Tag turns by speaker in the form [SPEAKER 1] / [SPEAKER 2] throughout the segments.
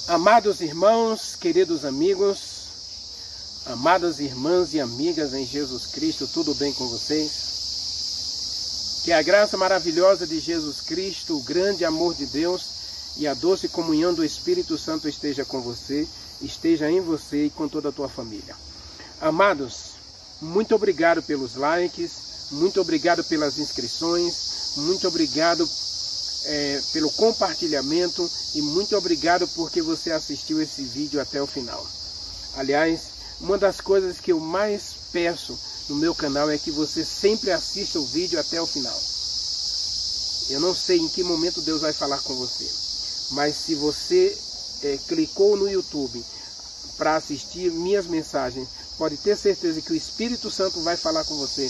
[SPEAKER 1] Amados irmãos, queridos amigos, amadas irmãs e amigas em Jesus Cristo, tudo bem com vocês? Que a graça maravilhosa de Jesus Cristo, o grande amor de Deus e a doce comunhão do Espírito Santo esteja com você, esteja em você e com toda a tua família. Amados, muito obrigado pelos likes, muito obrigado pelas inscrições, muito obrigado pelo compartilhamento e muito obrigado porque você assistiu esse vídeo até o final. Aliás, uma das coisas que eu mais peço no meu canal é que você sempre assista o vídeo até o final. Eu não sei em que momento Deus vai falar com você, mas se você clicou no YouTube para assistir minhas mensagens, pode ter certeza que o Espírito Santo vai falar com você.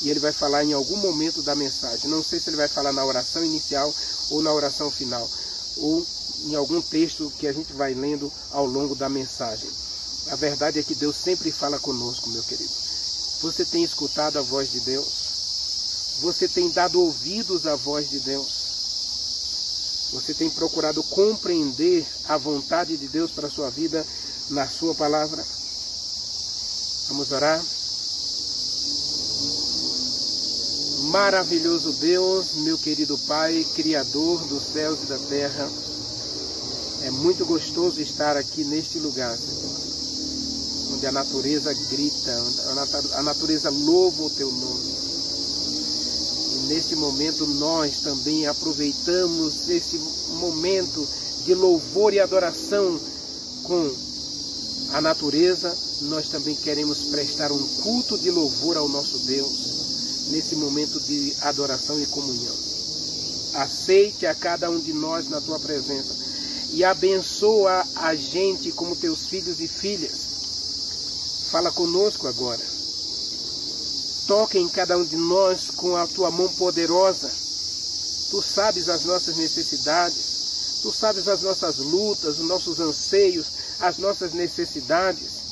[SPEAKER 1] E ele vai falar em algum momento da mensagem. Não sei se ele vai falar na oração inicial ou na oração final, ou em algum texto que a gente vai lendo ao longo da mensagem. A verdade é que Deus sempre fala conosco, meu querido. Você tem escutado a voz de Deus? Você tem dado ouvidos à voz de Deus? Você tem procurado compreender a vontade de Deus para a sua vida na sua palavra? Vamos orar? Maravilhoso Deus, meu querido Pai, Criador dos céus e da terra, é muito gostoso estar aqui neste lugar, Senhor, onde a natureza grita, a natureza louva o Teu nome. E neste momento nós também aproveitamos esse momento de louvor e adoração com a natureza. Nós também queremos prestar um culto de louvor ao nosso Deus, nesse momento de adoração e comunhão. Aceite a cada um de nós na Tua presença e abençoa a gente como Teus filhos e filhas. Fala conosco agora. Toque em cada um de nós com a Tua mão poderosa. Tu sabes as nossas necessidades, Tu sabes as nossas lutas, os nossos anseios, as nossas necessidades.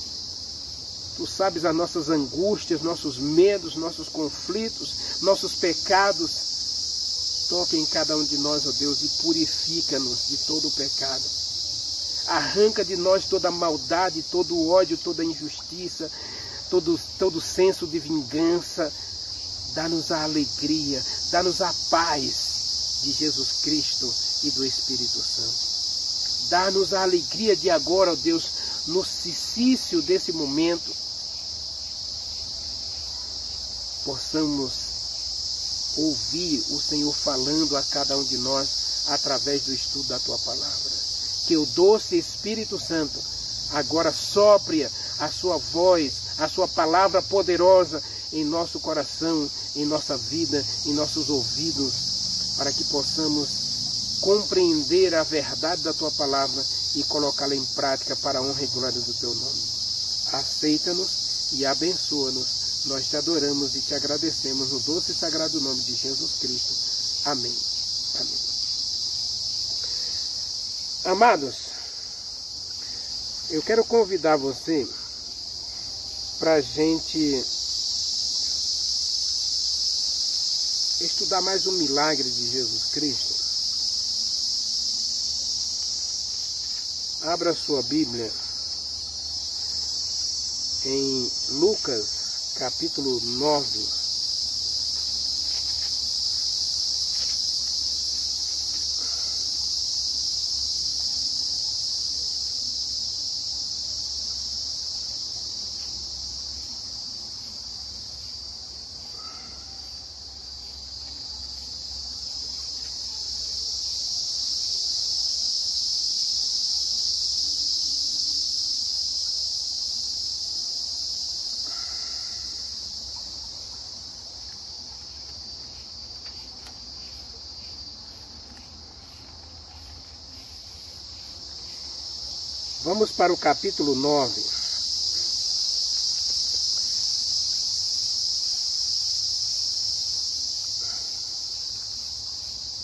[SPEAKER 1] Tu sabes as nossas angústias, nossos medos, nossos conflitos, nossos pecados. Toque em cada um de nós, ó Deus, e purifica-nos de todo o pecado. Arranca de nós toda maldade, todo o ódio, toda a injustiça, todo senso de vingança. Dá-nos a alegria, dá-nos a paz de Jesus Cristo e do Espírito Santo. Dá-nos a alegria de agora, ó Deus, no cessício desse momento, possamos ouvir o Senhor falando a cada um de nós através do estudo da Tua palavra. Que o doce Espírito Santo agora sopre a Sua voz, a Sua palavra poderosa em nosso coração, em nossa vida, em nossos ouvidos, para que possamos compreender a verdade da Tua palavra e colocá-la em prática para a honra e glória do Teu nome. Aceita-nos e abençoa-nos. Nós te adoramos e te agradecemos no doce e sagrado nome de Jesus Cristo. Amém. Amém. Amados, eu quero convidar você para a gente estudar mais um milagre de Jesus Cristo. Abra sua Bíblia em Lucas, capítulo 9. Vamos para o capítulo 9.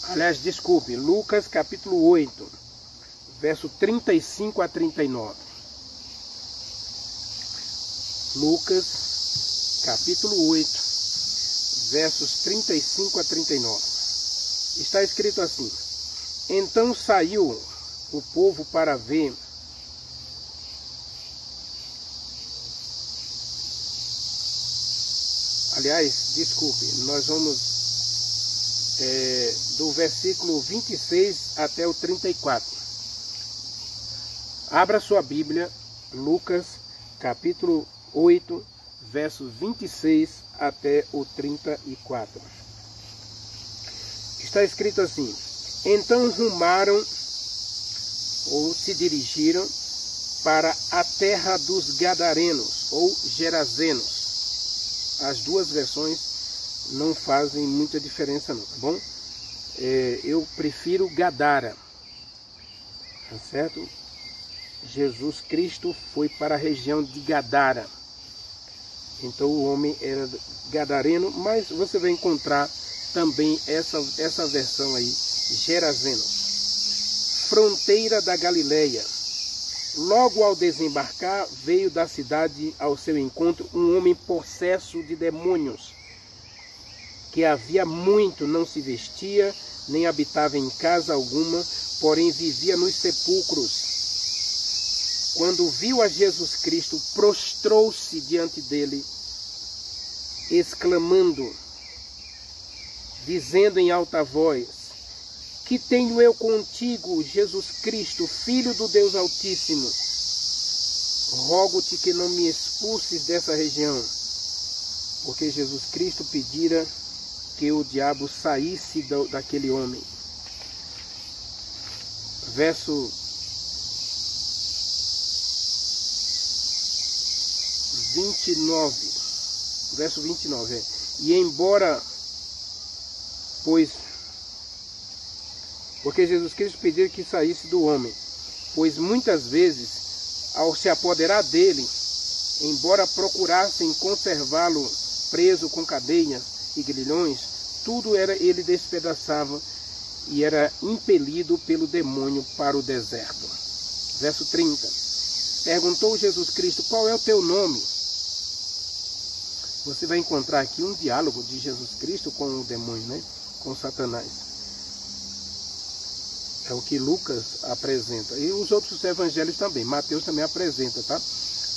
[SPEAKER 1] Aliás, desculpe, Lucas capítulo 8, verso 35 a 39. Lucas capítulo 8, versos 35 a 39. Está escrito assim: Então saiu o povo para ver aliás, desculpe, nós vamos do versículo 26 até o 34. Abra sua Bíblia, Lucas, capítulo 8, versos 26 até o 34. Está escrito assim: então rumaram, ou se dirigiram, para a terra dos Gadarenos, ou Gerazenos. As duas versões não fazem muita diferença não, tá bom? Eu prefiro Gadara, tá certo? Jesus Cristo foi para a região de Gadara. Então o homem era gadareno, mas você vai encontrar também essa versão aí, Gerazeno. Fronteira da Galileia. Logo ao desembarcar, veio da cidade ao seu encontro um homem possesso de demônios, que havia muito não se vestia, nem habitava em casa alguma, porém vivia nos sepulcros. Quando viu a Jesus Cristo, prostrou-se diante dele, exclamando, dizendo em alta voz: que tenho eu contigo, Jesus Cristo, Filho do Deus Altíssimo? Rogo-te que não me expulses dessa região. Porque Jesus Cristo pedira que o diabo saísse daquele homem. Verso 29. Verso 29. E embora, porque Jesus Cristo pediu que saísse do homem, pois muitas vezes, ao se apoderar dele, embora procurassem conservá-lo preso com cadeias e grilhões, tudo ele despedaçava e era impelido pelo demônio para o deserto. Verso 30. Perguntou Jesus Cristo: qual é o teu nome? Você vai encontrar aqui um diálogo de Jesus Cristo com o demônio, né? Com Satanás. É o que Lucas apresenta. E os outros evangelhos também. Mateus também apresenta, tá?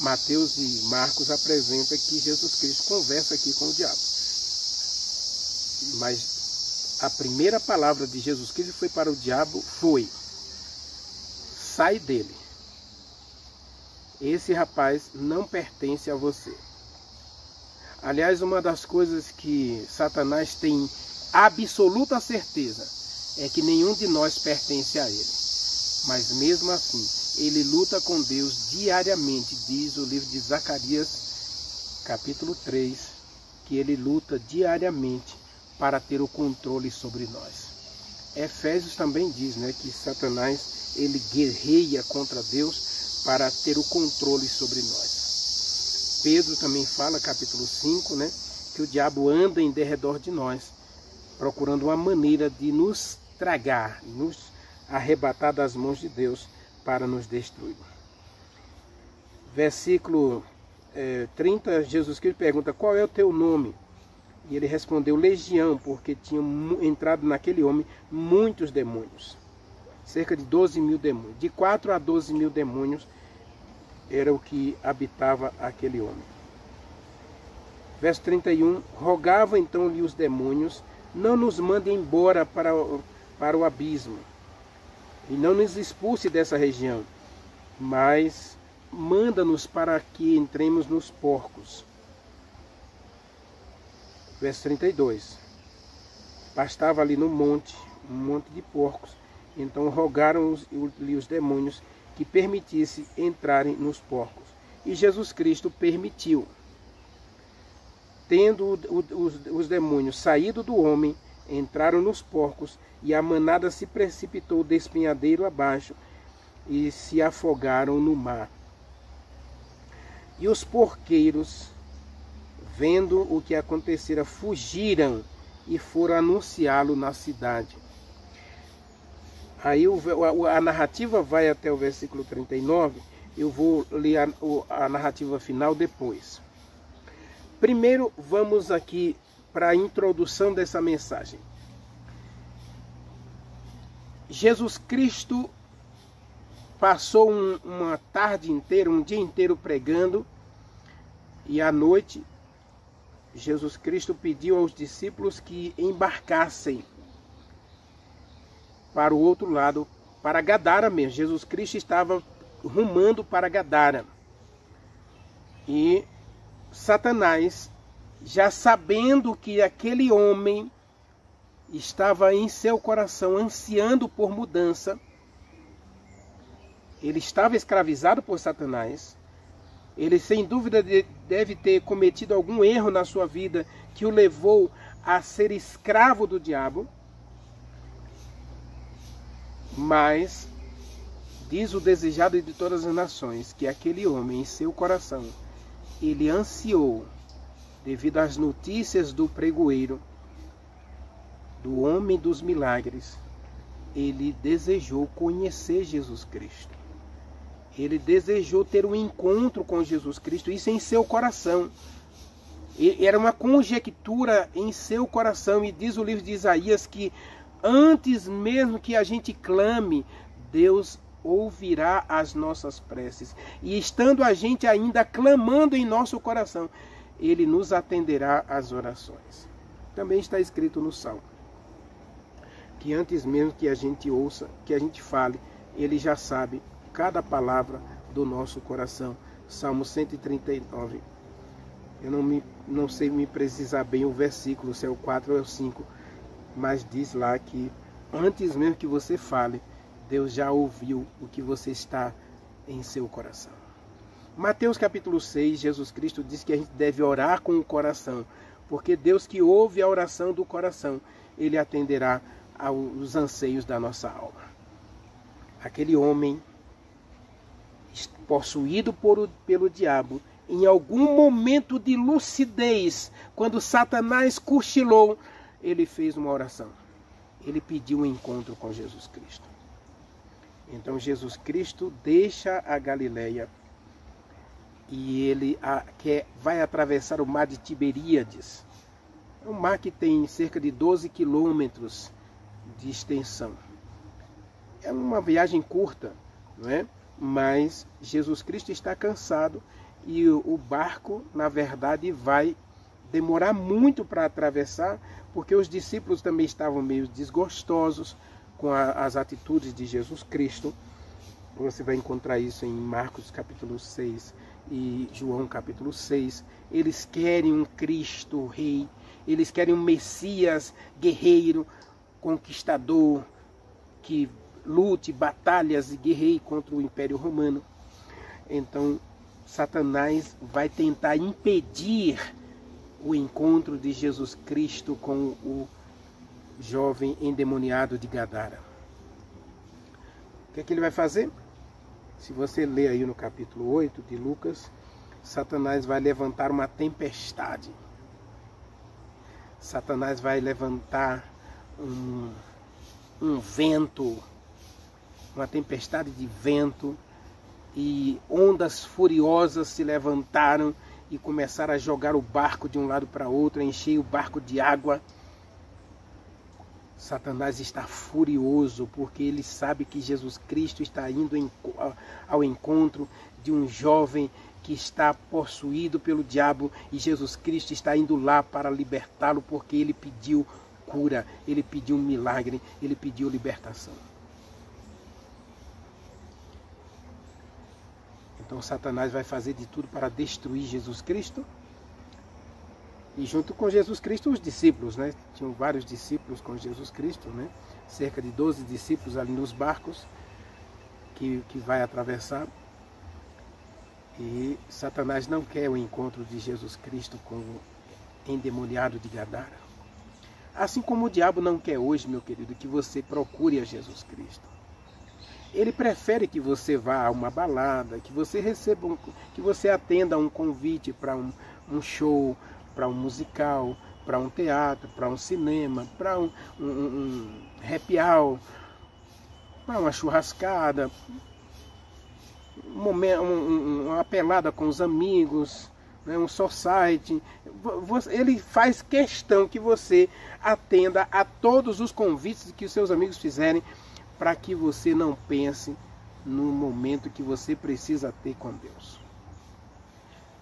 [SPEAKER 1] Mateus e Marcos apresentam que Jesus Cristo conversa aqui com o diabo. Mas a primeira palavra de Jesus Cristo foi para o diabo, foi: sai dele. Esse rapaz não pertence a você. Aliás, uma das coisas que Satanás tem absoluta certeza é que nenhum de nós pertence a ele. Mas mesmo assim, ele luta com Deus diariamente, diz o livro de Zacarias, capítulo 3, que ele luta diariamente para ter o controle sobre nós. Efésios também diz, né, que Satanás, ele guerreia contra Deus para ter o controle sobre nós. Pedro também fala, capítulo 5, né, que o diabo anda em derredor de nós, procurando uma maneira de nos tragar, nos arrebatar das mãos de Deus para nos destruir. Versículo 30, Jesus Cristo pergunta: qual é o teu nome? E ele respondeu: Legião, porque tinham entrado naquele homem muitos demônios. Cerca de 12.000 demônios. De 4 a 12.000 demônios era o que habitava aquele homem. Verso 31, rogavam então-lhe os demônios: não nos mande embora para o abismo, e não nos expulse dessa região, mas manda-nos para que entremos nos porcos. Verso 32, pastava ali no monte, um monte de porcos, então rogaram-lhe os demônios que permitisse entrarem nos porcos, e Jesus Cristo permitiu. Tendo os demônios saído do homem, entraram nos porcos, e a manada se precipitou de espinhadeiro abaixo, e se afogaram no mar. E os porqueiros, vendo o que acontecera, fugiram e foram anunciá-lo na cidade. Aí a narrativa vai até o versículo 39, eu vou ler a narrativa final depois. Primeiro, vamos aqui para a introdução dessa mensagem. Jesus Cristo passou uma tarde inteira, um dia inteiro pregando, e à noite Jesus Cristo pediu aos discípulos que embarcassem para o outro lado, para Gadara mesmo. Jesus Cristo estava rumando para Gadara. E Satanás, já sabendo que aquele homem estava em seu coração ansiando por mudança, ele estava escravizado por Satanás, ele sem dúvida deve ter cometido algum erro na sua vida que o levou a ser escravo do diabo. Mas diz o desejado de todas as nações que aquele homem em seu coração, ele ansiou, devido às notícias do pregoeiro, do homem dos milagres, ele desejou conhecer Jesus Cristo. Ele desejou ter um encontro com Jesus Cristo, isso em seu coração. Era uma conjectura em seu coração, e diz o livro de Isaías que antes mesmo que a gente clame, Deus ouvirá as nossas preces. E estando a gente ainda clamando em nosso coração, Ele nos atenderá às orações. Também está escrito no Salmo, que antes mesmo que a gente ouça, que a gente fale, Ele já sabe cada palavra do nosso coração. Salmo 139. Eu não sei me precisar bem o versículo, se é o 4 ou é o 5, mas diz lá que antes mesmo que você fale, Deus já ouviu o que você está em seu coração. Mateus capítulo 6, Jesus Cristo diz que a gente deve orar com o coração, porque Deus que ouve a oração do coração, Ele atenderá aos anseios da nossa alma. Aquele homem possuído pelo diabo, em algum momento de lucidez, quando Satanás cochilou, ele fez uma oração. Ele pediu um encontro com Jesus Cristo. Então Jesus Cristo deixa a Galileia e ele vai atravessar o mar de Tiberíades. É um mar que tem cerca de 12 quilômetros de extensão. É uma viagem curta, não é? Mas Jesus Cristo está cansado e o barco, na verdade, vai demorar muito para atravessar, porque os discípulos também estavam meio desgostosos com as atitudes de Jesus Cristo. Você vai encontrar isso em Marcos capítulo 6 e João capítulo 6. Eles querem um Cristo rei, eles querem um Messias guerreiro, conquistador, que lute batalhas e guerreie contra o Império Romano. Então Satanás vai tentar impedir o encontro de Jesus Cristo com o jovem endemoniado de Gadara. O que é que ele vai fazer? Se você ler aí no capítulo 8 de Lucas, Satanás vai levantar uma tempestade. Satanás vai levantar um vento, uma tempestade de vento, e ondas furiosas se levantaram e começaram a jogar o barco de um lado para outro, a encher o barco de água. Satanás está furioso porque ele sabe que Jesus Cristo está indo ao encontro de um jovem que está possuído pelo diabo, e Jesus Cristo está indo lá para libertá-lo, porque ele pediu cura, ele pediu um milagre, ele pediu libertação. Então Satanás vai fazer de tudo para destruir Jesus Cristo. E junto com Jesus Cristo os discípulos, né? Tinham vários discípulos com Jesus Cristo, né? Cerca de 12 discípulos ali nos barcos que vai atravessar. E Satanás não quer o encontro de Jesus Cristo com o endemoniado de Gadara. Assim como o diabo não quer hoje, meu querido, que você procure a Jesus Cristo. Ele prefere que você vá a uma balada, que você receba, que você atenda a um convite para um show, para um musical, para um teatro, para um cinema, para um happy hour, para uma churrascada, uma pelada com os amigos, né, um society. Ele faz questão que você atenda a todos os convites que os seus amigos fizerem, para que você não pense no momento que você precisa ter com Deus.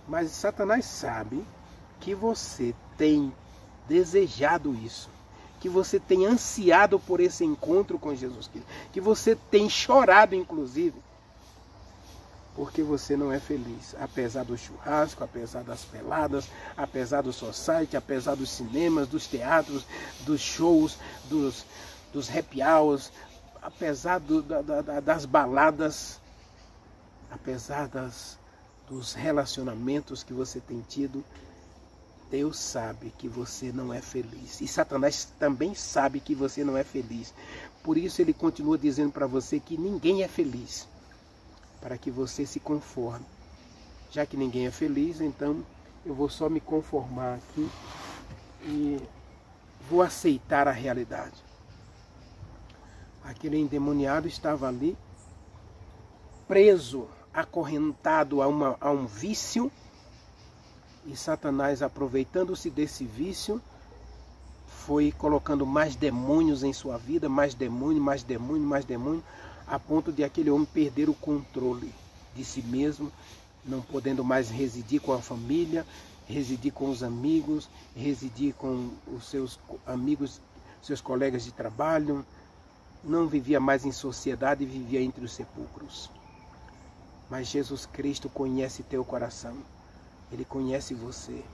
[SPEAKER 1] Mas Satanás sabe que você tem desejado isso, que você tem ansiado por esse encontro com Jesus Cristo, que você tem chorado, inclusive, porque você não é feliz, apesar do churrasco, apesar das peladas, apesar do society, apesar dos cinemas, dos teatros, dos shows, dos happy hours, apesar das baladas, apesar dos relacionamentos que você tem tido. Deus sabe que você não é feliz. E Satanás também sabe que você não é feliz. Por isso ele continua dizendo para você que ninguém é feliz, para que você se conforme. Já que ninguém é feliz, então eu vou só me conformar aqui e vou aceitar a realidade. Aquele endemoniado estava ali, preso, acorrentado a um vício, e Satanás, aproveitando-se desse vício, foi colocando mais demônios em sua vida, mais demônio, mais demônio, mais demônio, a ponto de aquele homem perder o controle de si mesmo, não podendo mais residir com a família, residir com os amigos, residir com os seus amigos, seus colegas de trabalho, não vivia mais em sociedade, vivia entre os sepulcros. Mas Jesus Cristo conhece teu coração, Ele conhece você,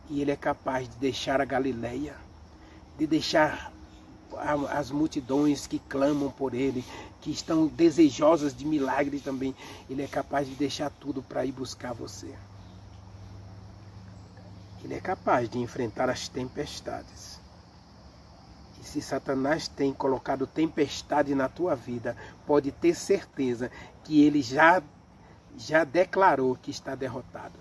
[SPEAKER 1] e Ele é capaz de deixar a Galileia, de deixar as multidões que clamam por Ele, que estão desejosas de milagres também. Ele é capaz de deixar tudo para ir buscar você. Ele é capaz de enfrentar as tempestades. E se Satanás tem colocado tempestade na tua vida, pode ter certeza que ele já declarou que está derrotado.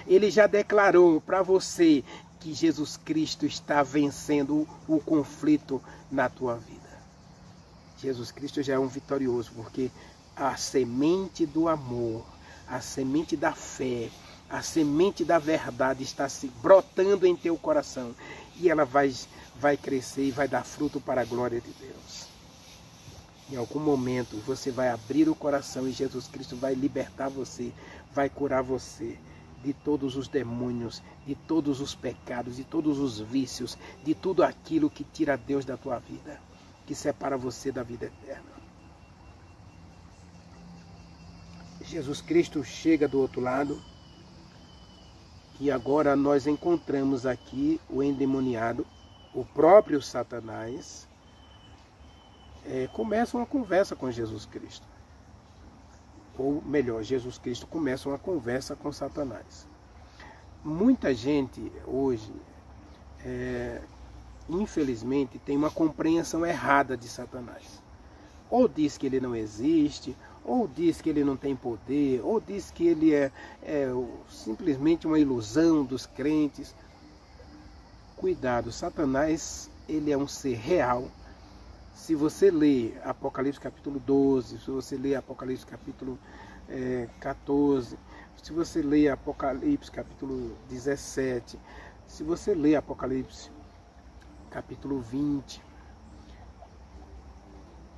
[SPEAKER 1] Ele já declarou para você que Jesus Cristo está vencendo o conflito na tua vida. Jesus Cristo já é um vitorioso, porque a semente do amor, a semente da fé, a semente da verdade está se brotando em teu coração, e ela vai crescer e vai dar fruto para a glória de Deus. Em algum momento você vai abrir o coração e Jesus Cristo vai libertar você, vai curar você de todos os demônios, de todos os pecados, de todos os vícios, de tudo aquilo que tira Deus da tua vida, que separa você da vida eterna. Jesus Cristo chega do outro lado, e agora nós encontramos aqui o endemoniado, o próprio Satanás, começa uma conversa com Jesus Cristo. Ou melhor, Jesus Cristo começa uma conversa com Satanás. Muita gente hoje, infelizmente, tem uma compreensão errada de Satanás. Ou diz que ele não existe, ou diz que ele não tem poder, ou diz que ele é simplesmente uma ilusão dos crentes. Cuidado, Satanás, ele é um ser real. Se você ler Apocalipse capítulo 12, se você ler Apocalipse capítulo 14, se você ler Apocalipse capítulo 17, se você ler Apocalipse capítulo 20,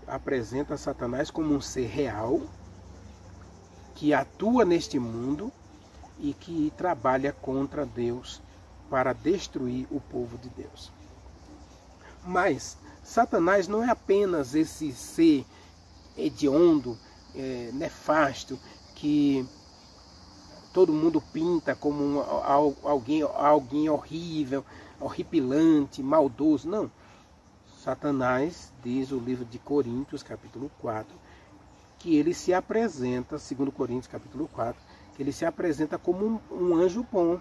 [SPEAKER 1] apresenta Satanás como um ser real, que atua neste mundo e que trabalha contra Deus para destruir o povo de Deus. Mas Satanás não é apenas esse ser hediondo, nefasto, que todo mundo pinta como alguém horrível, horripilante, maldoso. Não. Satanás, diz o livro de Coríntios, capítulo 4, que ele se apresenta, segundo Coríntios, capítulo 4, que ele se apresenta como um anjo bom.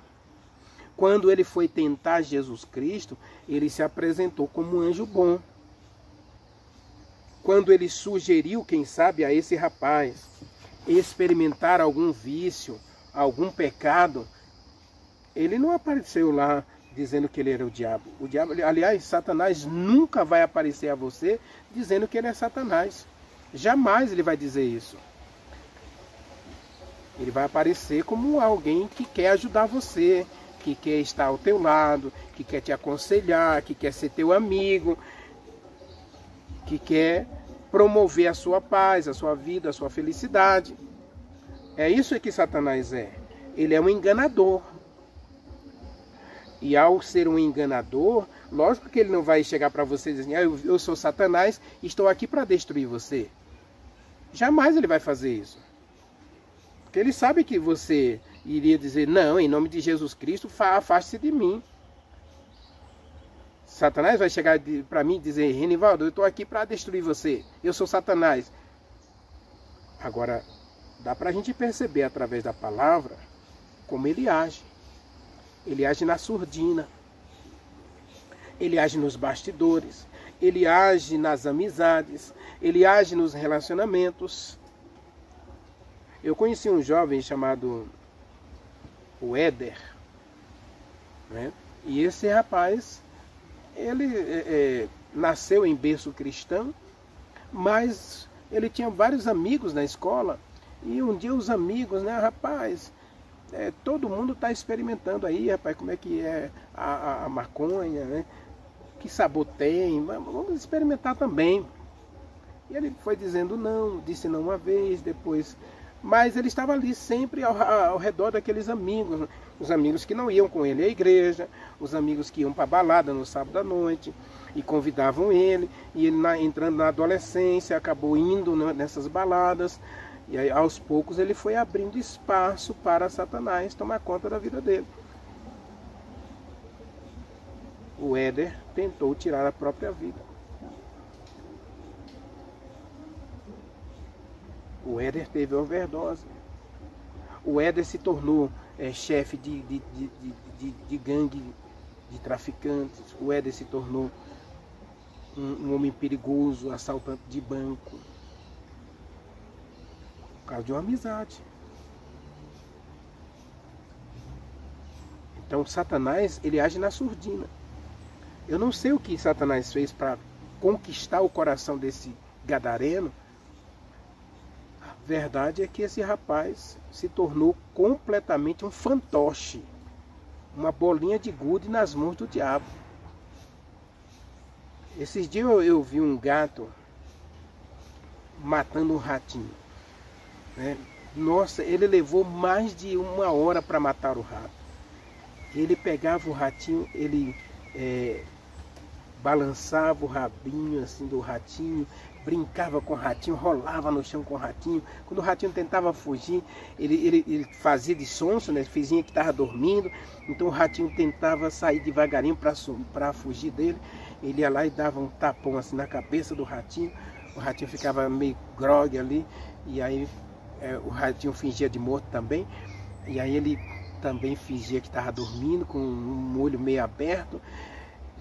[SPEAKER 1] Quando ele foi tentar Jesus Cristo, ele se apresentou como um anjo bom. Quando ele sugeriu, quem sabe, a esse rapaz experimentar algum vício, algum pecado, ele não apareceu lá dizendo que ele era o diabo. O diabo, aliás, Satanás nunca vai aparecer a você dizendo que ele é Satanás. Jamais ele vai dizer isso. Ele vai aparecer como alguém que quer ajudar você, que quer estar ao teu lado, que quer te aconselhar, que quer ser teu amigo, que quer promover a sua paz, a sua vida, a sua felicidade. É isso que Satanás é. Ele é um enganador. E ao ser um enganador, lógico que ele não vai chegar para você e dizer assim, eu sou Satanás e estou aqui para destruir você. Jamais ele vai fazer isso. Porque ele sabe que você iria dizer, não, em nome de Jesus Cristo, afaste-se de mim. Satanás vai chegar para mim e dizer, Renivaldo, eu estou aqui para destruir você. Eu sou Satanás. Agora, dá para a gente perceber através da palavra como ele age. Ele age na surdina. Ele age nos bastidores. Ele age nas amizades. Ele age nos relacionamentos. Eu conheci um jovem chamado o Éder, né? E esse rapaz, ele nasceu em berço cristão, mas ele tinha vários amigos na escola. E um dia os amigos, né, rapaz, todo mundo está experimentando aí, rapaz, como é que é a maconha, né? Que sabor tem, vamos experimentar também. E ele foi dizendo não, disse não uma vez, depois... Mas ele estava ali sempre ao redor daqueles amigos, os amigos que não iam com ele à igreja, os amigos que iam para a balada no sábado à noite e convidavam ele, e ele entrando na adolescência, acabou indo nessas baladas, e aí aos poucos ele foi abrindo espaço para Satanás tomar conta da vida dele. O Éder tentou tirar a própria vida. O Éder teve overdose. O Éder se tornou chefe de gangue de traficantes. O Éder se tornou um homem perigoso, assaltante de banco. Por causa de uma amizade. Então Satanás, ele age na surdina. Eu não sei o que Satanás fez para conquistar o coração desse gadareno. A verdade é que esse rapaz se tornou completamente um fantoche, uma bolinha de gude nas mãos do diabo. Esses dias eu vi um gato matando um ratinho, né? Nossa, ele levou mais de 1 hora para matar o rato. Ele pegava o ratinho, ele balançava o rabinho assim do ratinho, brincava com o ratinho, rolava no chão com o ratinho. Quando o ratinho tentava fugir, ele fazia de sonso, né? Fingia que estava dormindo. Então o ratinho tentava sair devagarinho para fugir dele. Ele ia lá e dava um tapão assim na cabeça do ratinho. O ratinho ficava meio grogue ali. E aí o ratinho fingia de morto também. E aí ele também fingia que estava dormindo, com um olho meio aberto.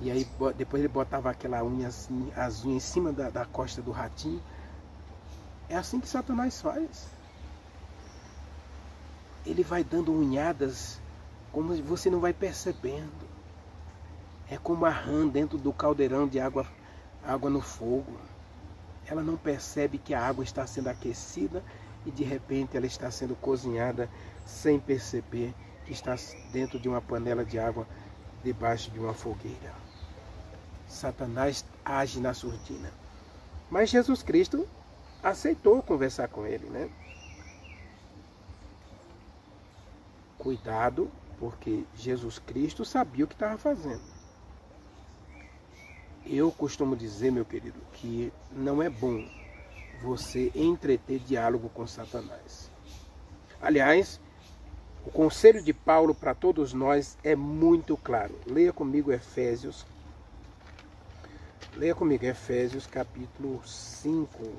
[SPEAKER 1] E aí depois ele botava aquela unha assim, as unhas em cima da costa do ratinho. É assim que Satanás faz. Ele vai dando unhadas como você não vai percebendo. É como a rã dentro do caldeirão de água no fogo. Ela não percebe que a água está sendo aquecida e de repente ela está sendo cozinhada sem perceber que está dentro de uma panela de água debaixo de uma fogueira. Satanás age na surdina. Mas Jesus Cristo aceitou conversar com ele, né? Cuidado, porque Jesus Cristo sabia o que estava fazendo. Eu costumo dizer, meu querido, que não é bom você entreter diálogo com Satanás. Aliás, o conselho de Paulo para todos nós é muito claro. Leia comigo Efésios. Leia comigo Efésios capítulo 5.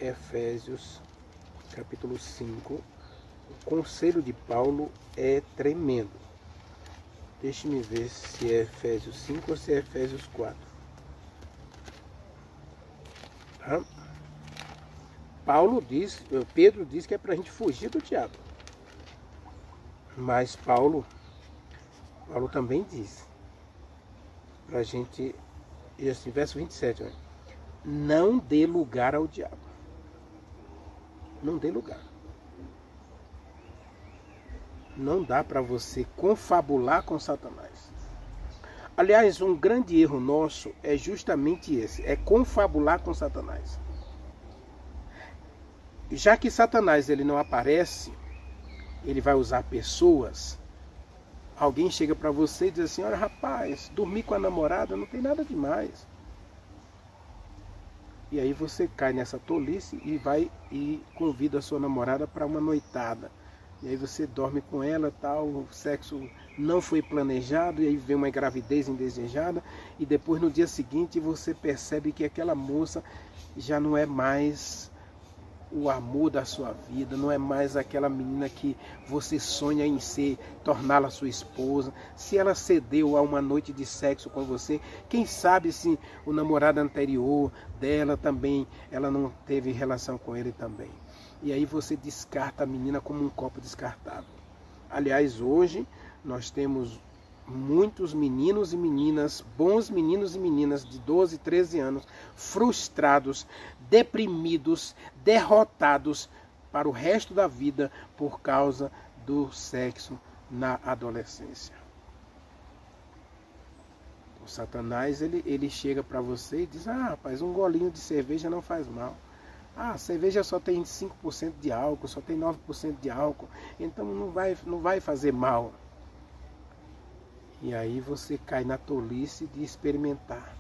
[SPEAKER 1] Efésios capítulo 5. O conselho de Paulo é tremendo. Deixe-me ver se é Efésios 5 ou se é Efésios 4. Tá? Pedro diz que é para a gente fugir do diabo. Mas Paulo também diz para a gente, e assim, verso 27, né? Não dê lugar ao diabo. Não dê lugar. Não dá para você confabular com Satanás. Aliás, um grande erro nosso é justamente esse, é confabular com Satanás. Já que Satanás ele não aparece, ele vai usar pessoas. Alguém chega para você e diz assim, olha rapaz, dormir com a namorada não tem nada demais. E aí você cai nessa tolice e vai e convida a sua namorada para uma noitada. E aí você dorme com ela, tal, o sexo não foi planejado, e aí vem uma gravidez indesejada, e depois no dia seguinte você percebe que aquela moça já não é mais o amor da sua vida, não é mais aquela menina que você sonha em ser, torná-la sua esposa. Se ela cedeu a uma noite de sexo com você, quem sabe se o namorado anterior dela também, ela não teve relação com ele também. E aí você descarta a menina como um copo descartável. Aliás, hoje nós temos muitos meninos e meninas, bons meninos e meninas de 12, 13 anos, frustrados, deprimidos, derrotados para o resto da vida por causa do sexo na adolescência. O Satanás, ele chega para você e diz, ah, rapaz, um golinho de cerveja não faz mal. Ah, a cerveja só tem 5% de álcool, só tem 9% de álcool, então não vai fazer mal. E aí você cai na tolice de experimentar.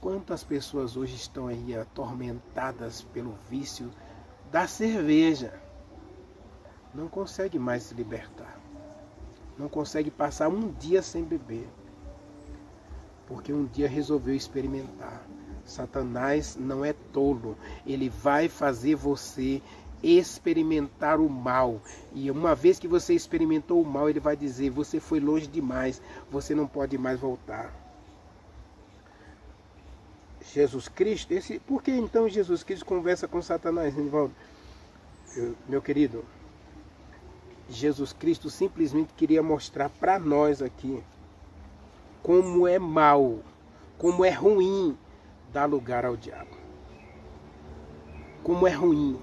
[SPEAKER 1] Quantas pessoas hoje estão aí atormentadas pelo vício da cerveja? Não consegue mais se libertar. Não consegue passar um dia sem beber. Porque um dia resolveu experimentar. Satanás não é tolo. Ele vai fazer você experimentar o mal. E uma vez que você experimentou o mal, ele vai dizer, você foi longe demais, você não pode mais voltar. Jesus Cristo, por que então Jesus Cristo conversa com Satanás, Nivaldo? Meu querido, Jesus Cristo simplesmente queria mostrar para nós aqui como é mal, como é ruim dar lugar ao diabo. Como é ruim.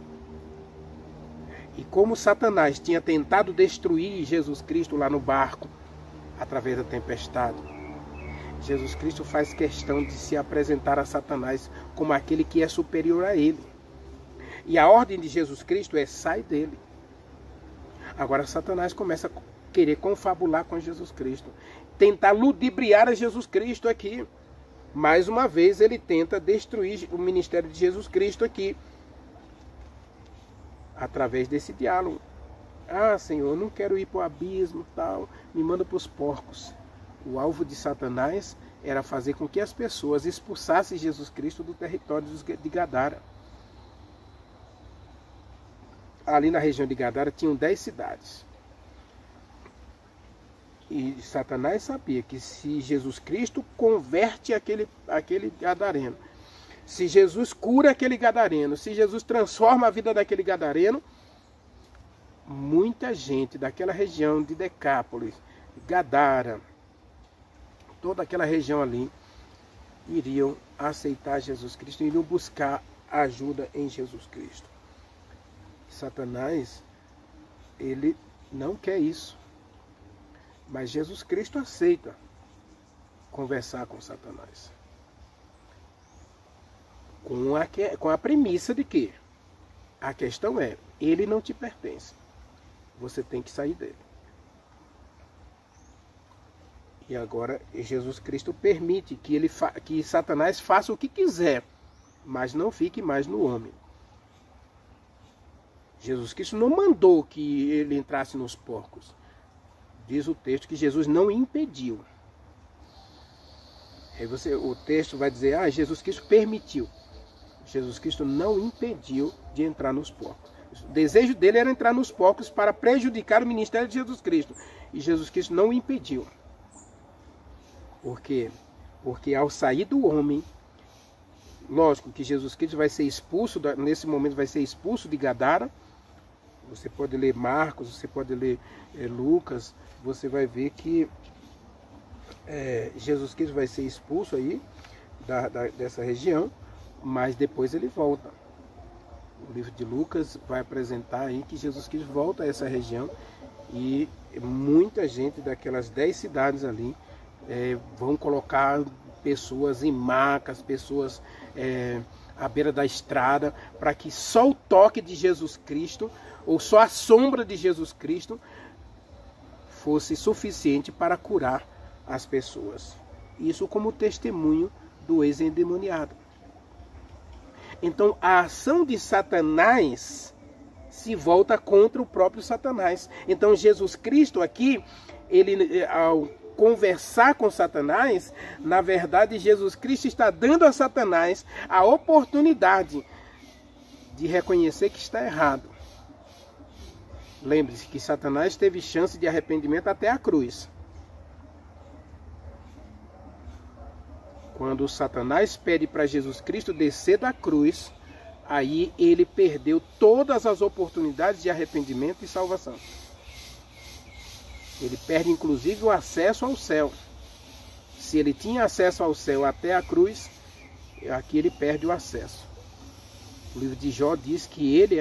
[SPEAKER 1] E como Satanás tinha tentado destruir Jesus Cristo lá no barco, através da tempestade, Jesus Cristo faz questão de se apresentar a Satanás como aquele que é superior a ele. E a ordem de Jesus Cristo é, sai dele. Agora Satanás começa a querer confabular com Jesus Cristo, tentar ludibriar a Jesus Cristo aqui. Mais uma vez ele tenta destruir o ministério de Jesus Cristo aqui, através desse diálogo. Ah, Senhor, eu não quero ir para o abismo, tal, me manda para os porcos. O alvo de Satanás era fazer com que as pessoas expulsassem Jesus Cristo do território de Gadara. Ali na região de Gadara tinham 10 cidades. E Satanás sabia que se Jesus Cristo converte aquele gadareno, se Jesus cura aquele gadareno, se Jesus transforma a vida daquele gadareno, muita gente daquela região de Decápolis, Gadara, toda aquela região ali, iriam aceitar Jesus Cristo, iriam buscar ajuda em Jesus Cristo. Satanás, ele não quer isso. Mas Jesus Cristo aceita conversar com Satanás. Com a premissa de que a questão é, ele não te pertence. Você tem que sair dele. E agora Jesus Cristo permite que Satanás faça o que quiser, mas não fique mais no homem. Jesus Cristo não mandou que ele entrasse nos porcos. Diz o texto que Jesus não impediu. Aí o texto vai dizer, Jesus Cristo permitiu. Jesus Cristo não impediu de entrar nos porcos. O desejo dele era entrar nos porcos para prejudicar o ministério de Jesus Cristo. E Jesus Cristo não o impediu. Por quê? Porque ao sair do homem, lógico que Jesus Cristo vai ser expulso, nesse momento vai ser expulso de Gadara. Você pode ler Marcos, você pode ler Lucas, você vai ver que Jesus Cristo vai ser expulso aí dessa região, mas depois ele volta. O livro de Lucas vai apresentar aí que Jesus Cristo volta a essa região e muita gente daquelas 10 cidades ali vão colocar pessoas em macas, pessoas à beira da estrada, para que só o toque de Jesus Cristo, ou só a sombra de Jesus Cristo, fosse suficiente para curar as pessoas. Isso como testemunho do ex-endemoniado. Então a ação de Satanás se volta contra o próprio Satanás. Então Jesus Cristo aqui, ele, ao conversar com Satanás, na verdade Jesus Cristo está dando a Satanás a oportunidade de reconhecer que está errado. Lembre-se que Satanás teve chance de arrependimento até a cruz. Quando Satanás pede para Jesus Cristo descer da cruz, aí ele perdeu todas as oportunidades de arrependimento e salvação. Ele perde inclusive o acesso ao céu. Se ele tinha acesso ao céu até a cruz, aqui ele perde o acesso. O livro de Jó diz que ele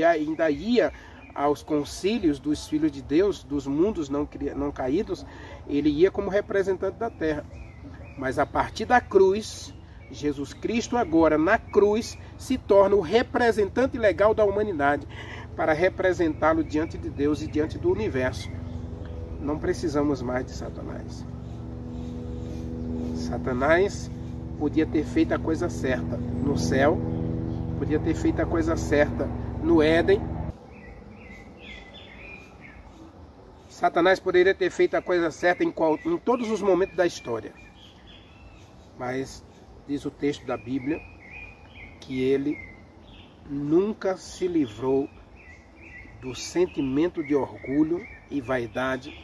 [SPEAKER 1] ainda ia aos concílios dos filhos de Deus, dos mundos não caídos, ele ia como representante da terra. Mas a partir da cruz, Jesus Cristo agora na cruz se torna o representante legal da humanidade para representá-lo diante de Deus e diante do universo. Não precisamos mais de Satanás. Satanás podia ter feito a coisa certa no céu, podia ter feito a coisa certa no Éden. Satanás poderia ter feito a coisa certa em todos os momentos da história. Mas diz o texto da Bíblia que ele nunca se livrou do sentimento de orgulho e vaidade.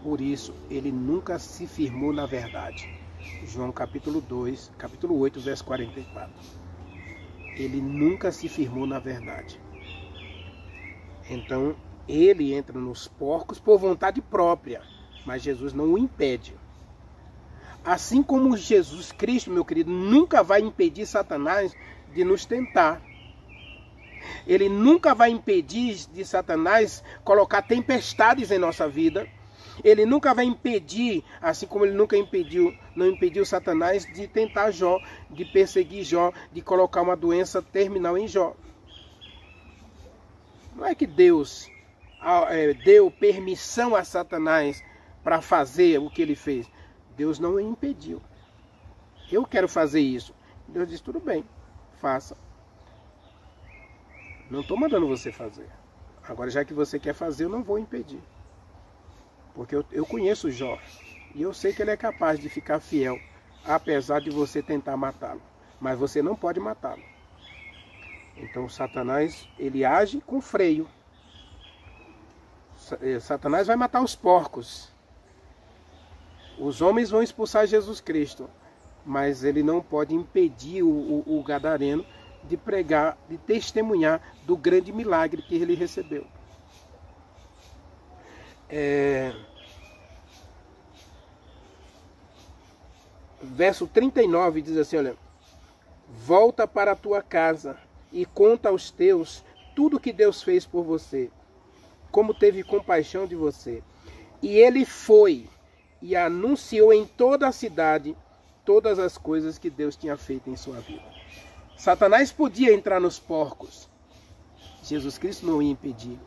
[SPEAKER 1] Por isso, ele nunca se firmou na verdade. João capítulo 8, verso 44. Ele nunca se firmou na verdade. Então, ele entra nos porcos por vontade própria, mas Jesus não o impede. Assim como Jesus Cristo, meu querido, nunca vai impedir Satanás de nos tentar. Ele nunca vai impedir de Satanás colocar tempestades em nossa vida. Ele nunca vai impedir, assim como ele nunca não impediu Satanás de tentar Jó, de perseguir Jó, de colocar uma doença terminal em Jó. Não é que Deus deu permissão a Satanás para fazer o que ele fez. Deus não o impediu. Eu quero fazer isso. Deus disse, tudo bem, faça. Não estou mandando você fazer. Agora, já que você quer fazer, eu não vou impedir. Porque eu conheço Jó. E eu sei que ele é capaz de ficar fiel, apesar de você tentar matá-lo. Mas você não pode matá-lo. Então, Satanás, ele age com freio. Satanás vai matar os porcos. Os homens vão expulsar Jesus Cristo, mas ele não pode impedir o gadareno de pregar, de testemunhar do grande milagre que ele recebeu. Verso 39 diz assim, olha, volta para a tua casa e conta aos teus tudo que Deus fez por você, como teve compaixão de você. E ele foi e anunciou em toda a cidade todas as coisas que Deus tinha feito em sua vida. Satanás podia entrar nos porcos. Jesus Cristo não ia impedir.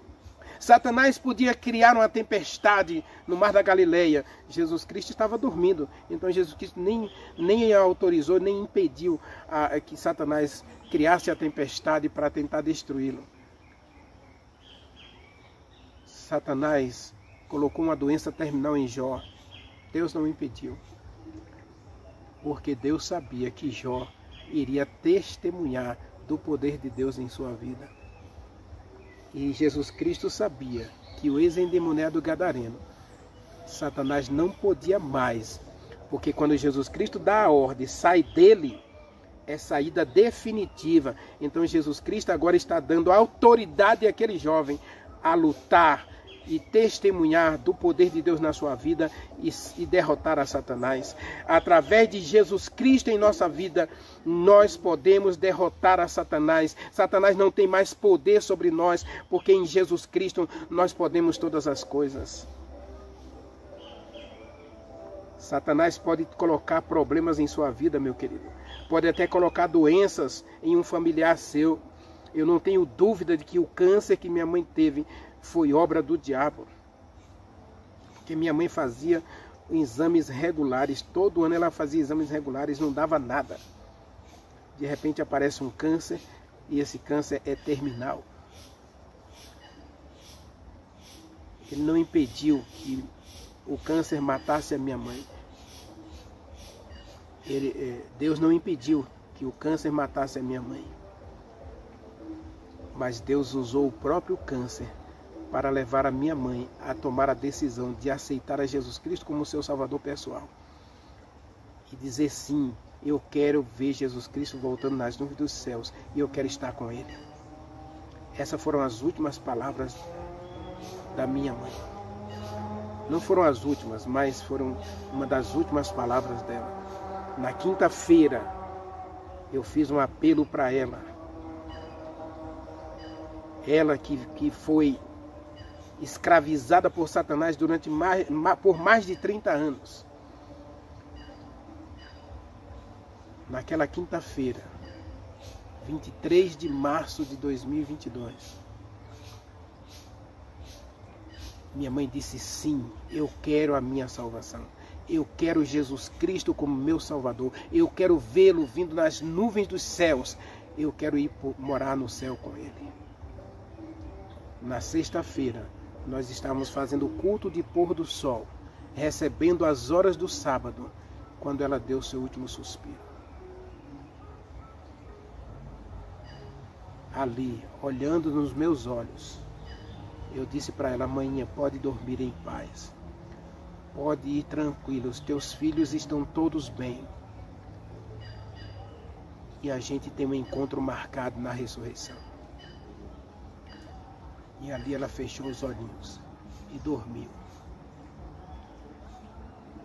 [SPEAKER 1] Satanás podia criar uma tempestade no mar da Galileia. Jesus Cristo estava dormindo. Então Jesus Cristo nem autorizou, nem impediu que Satanás criasse a tempestade para tentar destruí-lo. Satanás colocou uma doença terminal em Jó. Deus não impediu, porque Deus sabia que Jó iria testemunhar do poder de Deus em sua vida. E Jesus Cristo sabia que o ex-endemoniado gadareno, Satanás não podia mais, porque quando Jesus Cristo dá a ordem, sai dele, é saída definitiva. Então Jesus Cristo agora está dando autoridade àquele jovem a lutar e testemunhar do poder de Deus na sua vida e derrotar a Satanás. Através de Jesus Cristo em nossa vida, nós podemos derrotar a Satanás. Satanás não tem mais poder sobre nós, porque em Jesus Cristo nós podemos todas as coisas. Satanás pode colocar problemas em sua vida, meu querido. Pode até colocar doenças em um familiar seu. Eu não tenho dúvida de que o câncer que minha mãe teve foi obra do diabo. Porque minha mãe fazia exames regulares. Todo ano ela fazia exames regulares, não dava nada. De repente aparece um câncer e esse câncer é terminal. Ele não impediu que o câncer matasse a minha mãe. Deus não impediu que o câncer matasse a minha mãe. Mas Deus usou o próprio câncer para levar a minha mãe a tomar a decisão de aceitar a Jesus Cristo como seu Salvador pessoal. E dizer sim, eu quero ver Jesus Cristo voltando nas nuvens dos céus e eu quero estar com Ele. Essas foram as últimas palavras da minha mãe. Não foram as últimas, mas foram uma das últimas palavras dela. Na quinta-feira, eu fiz um apelo para ela. Ela que foi escravizada por Satanás por mais de 30 anos. Naquela quinta-feira, 23 de março de 2022, minha mãe disse sim, eu quero a minha salvação. Eu quero Jesus Cristo como meu Salvador. Eu quero vê-lo vindo nas nuvens dos céus. Eu quero ir morar no céu com Ele. Na sexta-feira, nós estávamos fazendo o culto de pôr do sol, recebendo as horas do sábado, quando ela deu seu último suspiro. Ali, olhando nos meus olhos, eu disse para ela, amanhã pode dormir em paz. Pode ir tranquilo, os teus filhos estão todos bem. E a gente tem um encontro marcado na ressurreição. E ali ela fechou os olhinhos e dormiu.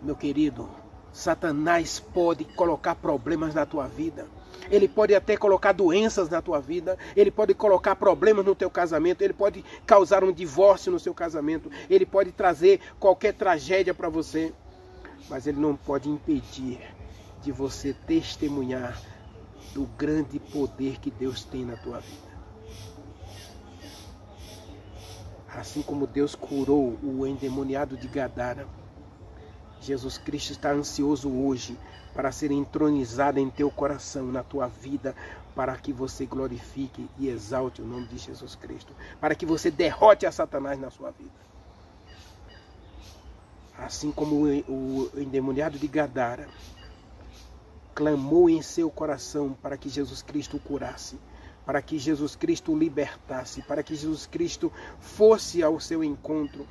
[SPEAKER 1] Meu querido, Satanás pode colocar problemas na tua vida. Ele pode até colocar doenças na tua vida. Ele pode colocar problemas no teu casamento. Ele pode causar um divórcio no seu casamento. Ele pode trazer qualquer tragédia para você. Mas ele não pode impedir de você testemunhar do grande poder que Deus tem na tua vida. Assim como Deus curou o endemoniado de Gadara, Jesus Cristo está ansioso hoje para ser entronizado em teu coração, na tua vida, para que você glorifique e exalte o nome de Jesus Cristo, para que você derrote a Satanás na sua vida. Assim como o endemoniado de Gadara clamou em seu coração para que Jesus Cristo o curasse, para que Jesus Cristo o libertasse, para que Jesus Cristo fosse ao seu encontro.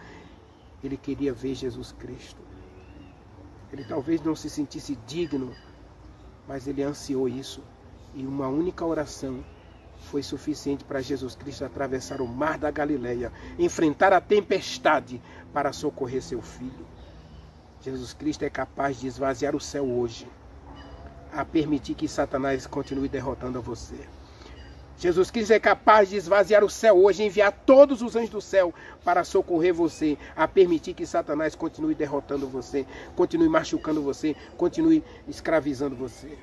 [SPEAKER 1] Ele queria ver Jesus Cristo. Ele talvez não se sentisse digno, mas ele ansiou isso. E uma única oração foi suficiente para Jesus Cristo atravessar o mar da Galileia, enfrentar a tempestade para socorrer seu filho. Jesus Cristo é capaz de esvaziar o céu hoje, a permitir que Satanás continue derrotando a você. Jesus Cristo é capaz de esvaziar o céu hoje, enviar todos os anjos do céu para socorrer você, a permitir que Satanás continue derrotando você, continue machucando você, continue escravizando você.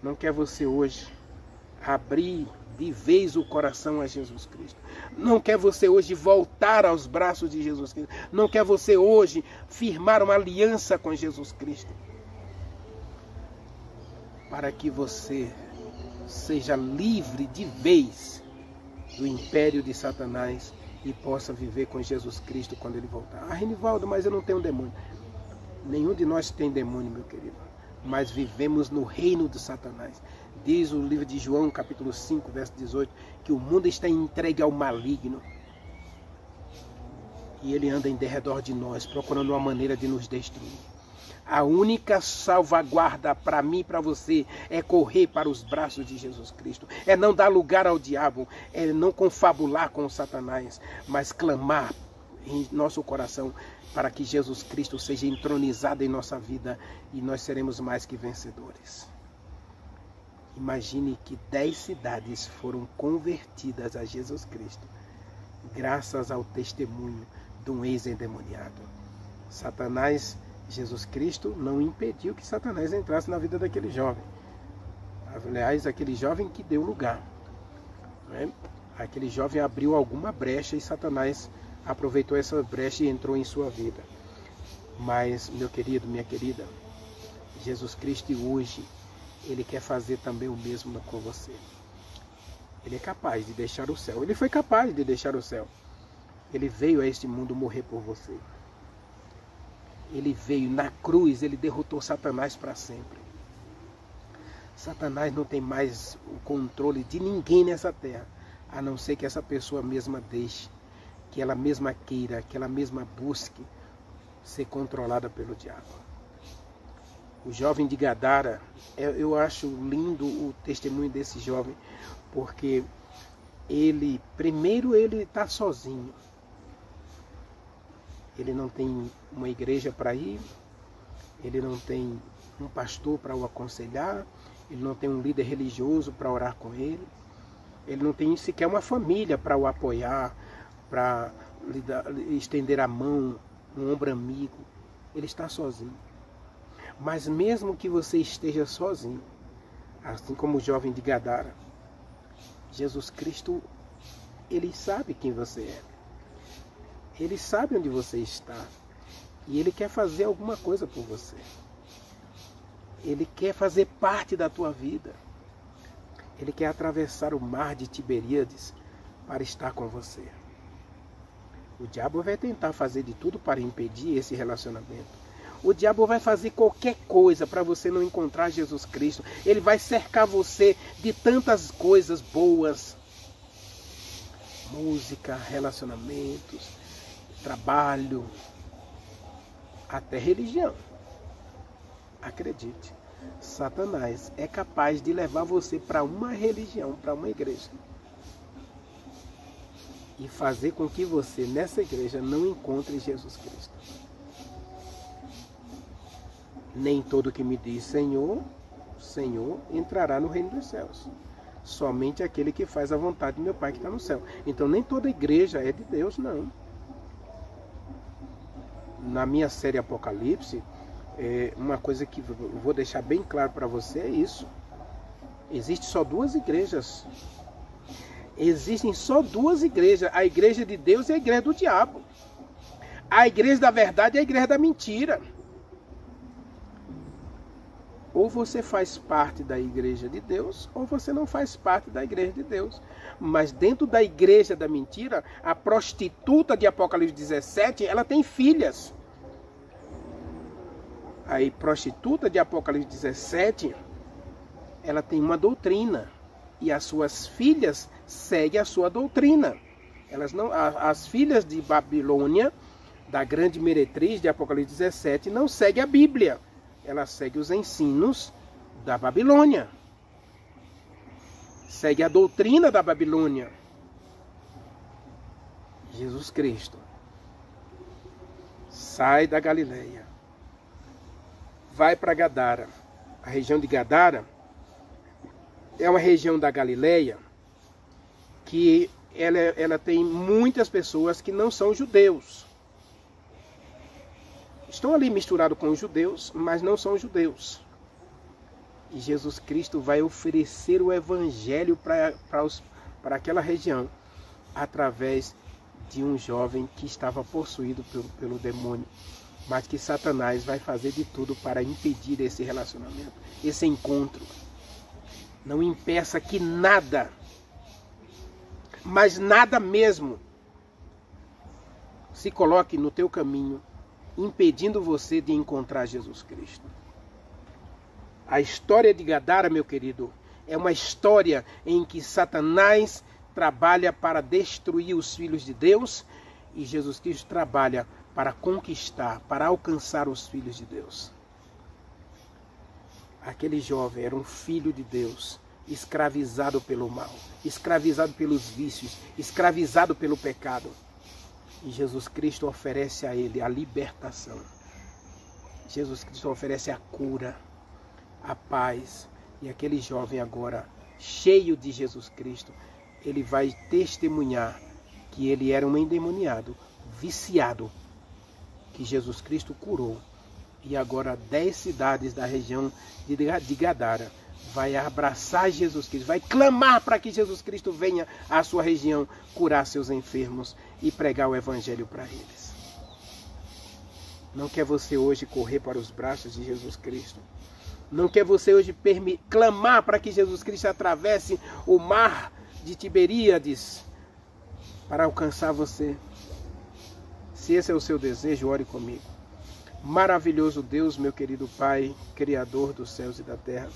[SPEAKER 1] Não quer você hoje abrir de vez o coração a Jesus Cristo. Não quer você hoje voltar aos braços de Jesus Cristo. Não quer você hoje firmar uma aliança com Jesus Cristo, para que você seja livre de vez do império de Satanás e possa viver com Jesus Cristo quando ele voltar. Ah, Renivaldo, mas eu não tenho demônio. Nenhum de nós tem demônio, meu querido. Mas vivemos no reino de Satanás. Diz o livro de João, capítulo 5, verso 18, que o mundo está entregue ao maligno. E ele anda em derredor de nós, procurando uma maneira de nos destruir. A única salvaguarda para mim e para você é correr para os braços de Jesus Cristo. É não dar lugar ao diabo, é não confabular com Satanás, mas clamar em nosso coração para que Jesus Cristo seja entronizado em nossa vida e nós seremos mais que vencedores. Imagine que 10 cidades foram convertidas a Jesus Cristo, graças ao testemunho de um ex-endemoniado. Satanás Jesus Cristo não impediu que Satanás entrasse na vida daquele jovem. Aliás, aquele jovem que deu lugar, né? Aquele jovem abriu alguma brecha e Satanás aproveitou essa brecha e entrou em sua vida. Mas, meu querido, minha querida, Jesus Cristo hoje, Ele quer fazer também o mesmo com você. Ele é capaz de deixar o céu. Ele foi capaz de deixar o céu. Ele veio a este mundo morrer por você. Ele veio na cruz, Ele derrotou Satanás para sempre. Satanás não tem mais o controle de ninguém nessa terra, a não ser que essa pessoa mesma deixe, que ela mesma queira, que ela mesma busque ser controlada pelo diabo. O jovem de Gadara, eu acho lindo o testemunho desse jovem, porque primeiro ele está sozinho. Ele não tem uma igreja para ir, ele não tem um pastor para o aconselhar, ele não tem um líder religioso para orar com ele, ele não tem sequer uma família para o apoiar, para estender a mão, um ombro amigo. Ele está sozinho. Mas mesmo que você esteja sozinho, assim como o jovem de Gadara, Jesus Cristo, Ele sabe quem você é. Ele sabe onde você está. E Ele quer fazer alguma coisa por você. Ele quer fazer parte da tua vida. Ele quer atravessar o mar de Tiberíades para estar com você. O diabo vai tentar fazer de tudo para impedir esse relacionamento. O diabo vai fazer qualquer coisa para você não encontrar Jesus Cristo. Ele vai cercar você de tantas coisas boas. Música, relacionamentos, trabalho, até religião. Acredite, Satanás é capaz de levar você para uma religião, para uma igreja. E fazer com que você, nessa igreja, não encontre Jesus Cristo. Nem todo que me diz Senhor, Senhor, entrará no reino dos céus. Somente aquele que faz a vontade do meu Pai que está no céu. Então nem toda igreja é de Deus, não. Na minha série Apocalipse, uma coisa que eu vou deixar bem claro para você é isso. Existem só duas igrejas. Existem só duas igrejas. A igreja de Deus e a igreja do diabo. A igreja da verdade e a igreja da mentira. Ou você faz parte da igreja de Deus, ou você não faz parte da igreja de Deus. Mas dentro da igreja da mentira, a prostituta de Apocalipse 17, ela tem filhas. A prostituta de Apocalipse 17, ela tem uma doutrina. E as suas filhas seguem a sua doutrina. As filhas de Babilônia, da grande meretriz de Apocalipse 17, não seguem a Bíblia. Ela segue os ensinos da Babilônia. Segue a doutrina da Babilônia. Jesus Cristo sai da Galileia. Vai para Gadara. A região de Gadara é uma região da Galileia que ela tem muitas pessoas que não são judeus. Estão ali misturados com os judeus, mas não são judeus. E Jesus Cristo vai oferecer o evangelho para aquela região, através de um jovem que estava possuído pelo demônio, mas que Satanás vai fazer de tudo para impedir esse relacionamento, esse encontro. Não impeça que nada, mas nada mesmo, se coloque no teu caminho, impedindo você de encontrar Jesus Cristo. A história de Gadara, meu querido, é uma história em que Satanás trabalha para destruir os filhos de Deus e Jesus Cristo trabalha para conquistar, para alcançar os filhos de Deus. Aquele jovem era um filho de Deus, escravizado pelo mal, escravizado pelos vícios, escravizado pelo pecado. E Jesus Cristo oferece a ele a libertação. Jesus Cristo oferece a cura, a paz. E aquele jovem agora, cheio de Jesus Cristo, ele vai testemunhar que ele era um endemoniado, viciado, que Jesus Cristo curou E agora 10 cidades da região de Gadara vai abraçar Jesus Cristo, vai clamar para que Jesus Cristo venha à sua região curar seus enfermos e pregar o evangelho para eles. Não quer você hoje correr para os braços de Jesus Cristo? Não quer você hoje clamar para que Jesus Cristo atravesse o mar de Tiberíades para alcançar você? Se esse é o seu desejo, ore comigo. Maravilhoso Deus, meu querido Pai, Criador dos céus e da terra.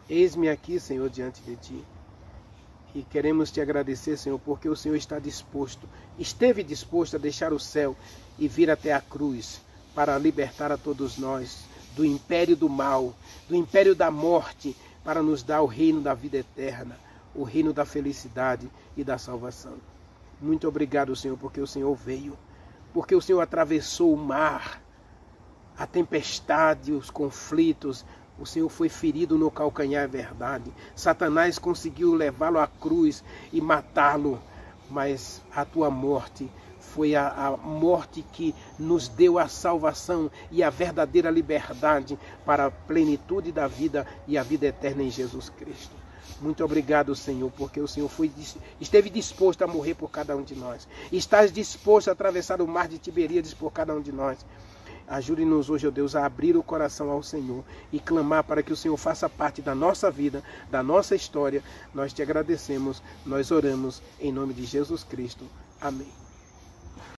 [SPEAKER 1] Eis-me aqui, Senhor, diante de Ti. E queremos Te agradecer, Senhor, porque o Senhor esteve disposto a deixar o céu e vir até a cruz para libertar a todos nós do império do mal, do império da morte, para nos dar o reino da vida eterna, o reino da felicidade e da salvação. Muito obrigado, Senhor, porque o Senhor veio, porque o Senhor atravessou o mar, a tempestade, os conflitos. O Senhor foi ferido no calcanhar, é verdade. Satanás conseguiu levá-lo à cruz e matá-lo, mas a tua morte foi a morte que nos deu a salvação e a verdadeira liberdade para a plenitude da vida e a vida eterna em Jesus Cristo. Muito obrigado, Senhor, porque o Senhor esteve disposto a morrer por cada um de nós. Estás disposto a atravessar o mar de Tiberíades por cada um de nós. Ajude-nos hoje, ó Deus, a abrir o coração ao Senhor e clamar para que o Senhor faça parte da nossa vida, da nossa história. Nós te agradecemos, nós oramos em nome de Jesus Cristo. Amém.